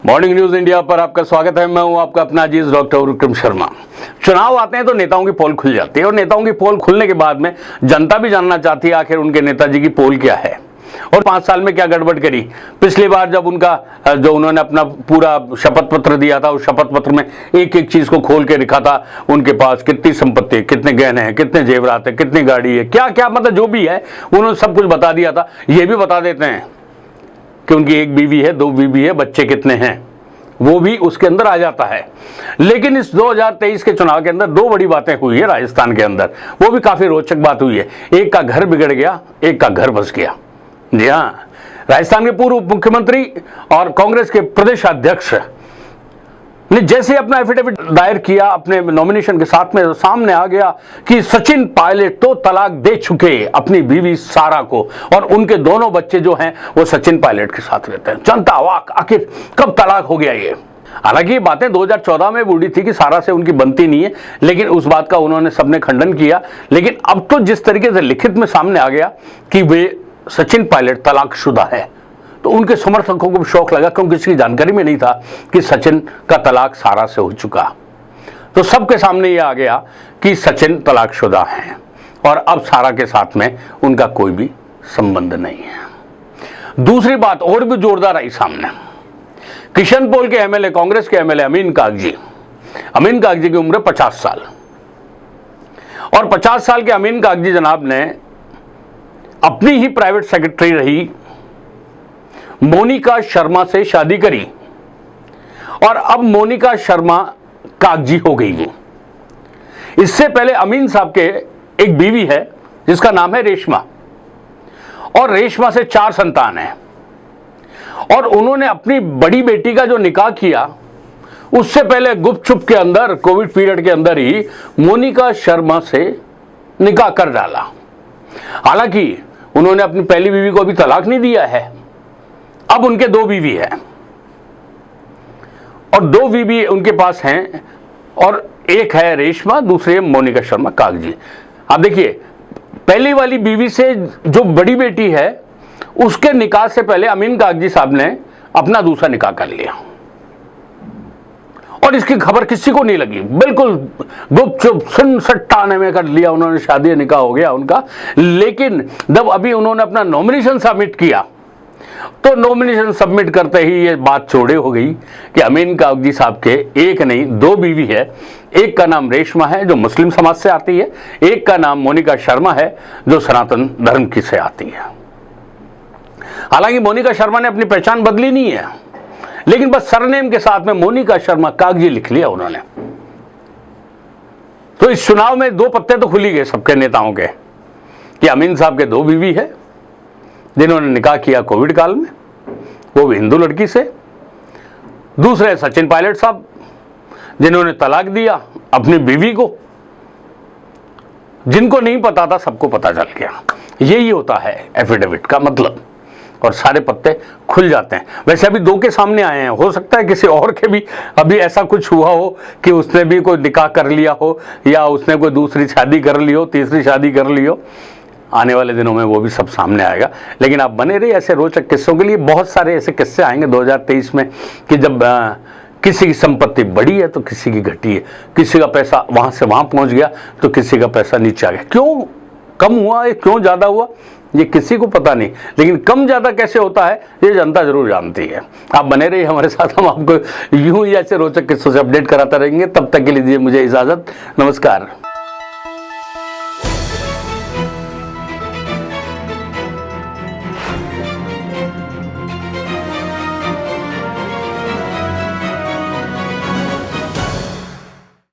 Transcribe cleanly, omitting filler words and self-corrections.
Morning news India पर आपका स्वागत है। मैं हूं आपका अपना अजीज डॉक्टर विक्रम शर्मा। चुनाव आते हैं तो नेताओं की पोल खुल जाती है और नेताओं की पोल खुलने के बाद में जनता भी जानना चाहती है आखिर उनके नेताजी की पोल क्या है और 5 साल में क्या गड़बड़ करी। पिछली बार जब उन्होंने अपना पूरा शपथ पत्र दिया था, उस शपथ पत्र में एक एक चीज को खोल के लिखा था, उनके पास कितनी संपत्ति, कितने गहने हैं, कितने जेवरात है, कितनी गाड़ी है, क्या क्या मतलब जो भी है उन्होंने सब कुछ बता दिया था। ये भी बता देते हैं कि उनकी 1 बीवी है, 2 बीवी है, बच्चे कितने हैं, वो भी उसके अंदर आ जाता है। लेकिन इस 2023 के चुनाव के अंदर 2 बड़ी बातें हुई है राजस्थान के अंदर, वो भी काफी रोचक बात हुई है। एक का घर बिगड़ गया, एक का घर बस गया। जी हाँ, राजस्थान के पूर्व मुख्यमंत्री और कांग्रेस के प्रदेश अध्यक्ष ने जैसे अपना एफिडेविट दायर किया अपने नॉमिनेशन के साथ में, सामने आ गया कि सचिन पायलट तो तलाक दे चुके अपनी बीवी सारा को और उनके दोनों बच्चे जो हैं वो सचिन पायलट के साथ रहते हैं। जनता अवाक, आखिर कब तलाक हो गया ये। हालांकि ये बातें 2014 में बूढ़ी थी कि सारा से उनकी बनती नहीं है, लेकिन उस बात का उन्होंने सबने खंडन किया। लेकिन अब तो जिस तरीके से लिखित में सामने आ गया कि वे सचिन पायलट तलाकशुदा है, तो उनके समर्थकों को भी शौक लगा, क्योंकि किसी की जानकारी में नहीं था कि सचिन का तलाक सारा से हो चुका। तो सबके सामने ये आ गया कि सचिन तलाकशुदा हैं और अब सारा के साथ में उनका कोई भी संबंध नहीं है। दूसरी बात और भी जोरदार आई सामने। किशनपोल के एमएलए, कांग्रेस के एमएलए अमीन कागजी की उम्र 50 साल और 50 साल के अमीन कागजी जनाब ने अपनी ही प्राइवेट सेक्रेटरी रही मोनिका शर्मा से शादी करी और अब मोनिका शर्मा कागजी हो गई। वो इससे पहले अमीन साहब के एक बीवी है जिसका नाम है रेशमा और रेशमा से 4 संतान हैं और उन्होंने अपनी बड़ी बेटी का जो निकाह किया उससे पहले गुपचुप के अंदर कोविड पीरियड के अंदर ही मोनिका शर्मा से निकाह कर डाला। हालांकि उन्होंने अपनी पहली बीवी को अभी तलाक नहीं दिया है, अब उनके 2 बीवी हैं और 2 बीवी उनके पास हैं और एक है रेशमा, दूसरी है मोनिका शर्मा कागजी। अब देखिए, पहली वाली बीवी से जो बड़ी बेटी है उसके निकाह से पहले अमीन कागजी साहब ने अपना दूसरा निकाह कर लिया और इसकी खबर किसी को नहीं लगी, बिल्कुल गुपचुप सन्नाटे में कर लिया उन्होंने, शादी निकाह हो गया उनका। लेकिन जब अभी उन्होंने अपना नॉमिनेशन सबमिट किया तो नॉमिनेशन सबमिट करते ही ये बात चौड़े हो गई कि अमीन कागजी साहब के एक नहीं 2 बीवी है। एक का नाम रेशमा है जो मुस्लिम समाज से आती है, एक का नाम मोनिका शर्मा है जो सनातन धर्म की से आती है। हालांकि मोनिका शर्मा ने अपनी पहचान बदली नहीं है, लेकिन बस सरनेम के साथ में मोनिका शर्मा कागजी लिख लिया उन्होंने। तो इस चुनाव में 2 पत्ते तो खुली गए सबके नेताओं के कि अमीन साहब के 2 बीवी है जिन्होंने निकाह किया कोविड काल में, वो भी हिंदू लड़की से। दूसरे सचिन पायलट साहब जिन्होंने तलाक दिया अपनी बीवी को। जिनको नहीं पता था सबको पता चल गया। यही होता है एफिडेविट का मतलब और सारे पत्ते खुल जाते हैं। वैसे अभी 2 के सामने आए हैं, हो सकता है किसी और के भी अभी ऐसा कुछ हुआ हो कि उसने भी कोई निकाह कर लिया हो या उसने कोई दूसरी शादी कर ली हो, तीसरी शादी कर ली हो। आने वाले दिनों में वो भी सब सामने आएगा। लेकिन आप बने रहिए ऐसे रोचक किस्सों के लिए। बहुत सारे ऐसे किस्से आएंगे 2023 में कि जब किसी की संपत्ति बढ़ी है तो किसी की घटी है, किसी का पैसा वहां से वहां पहुंच गया तो किसी का पैसा नीचे आ गया। क्यों कम हुआ है, क्यों ज्यादा हुआ, ये किसी को पता नहीं, लेकिन कम ज्यादा कैसे होता है ये जनता जरूर जानती है। आप बने रहिए हमारे साथ, हम आपको यूं ही ऐसे रोचक किस्सों से अपडेट कराते रहेंगे। तब तक के लिए दीजिए मुझे इजाजत। नमस्कार।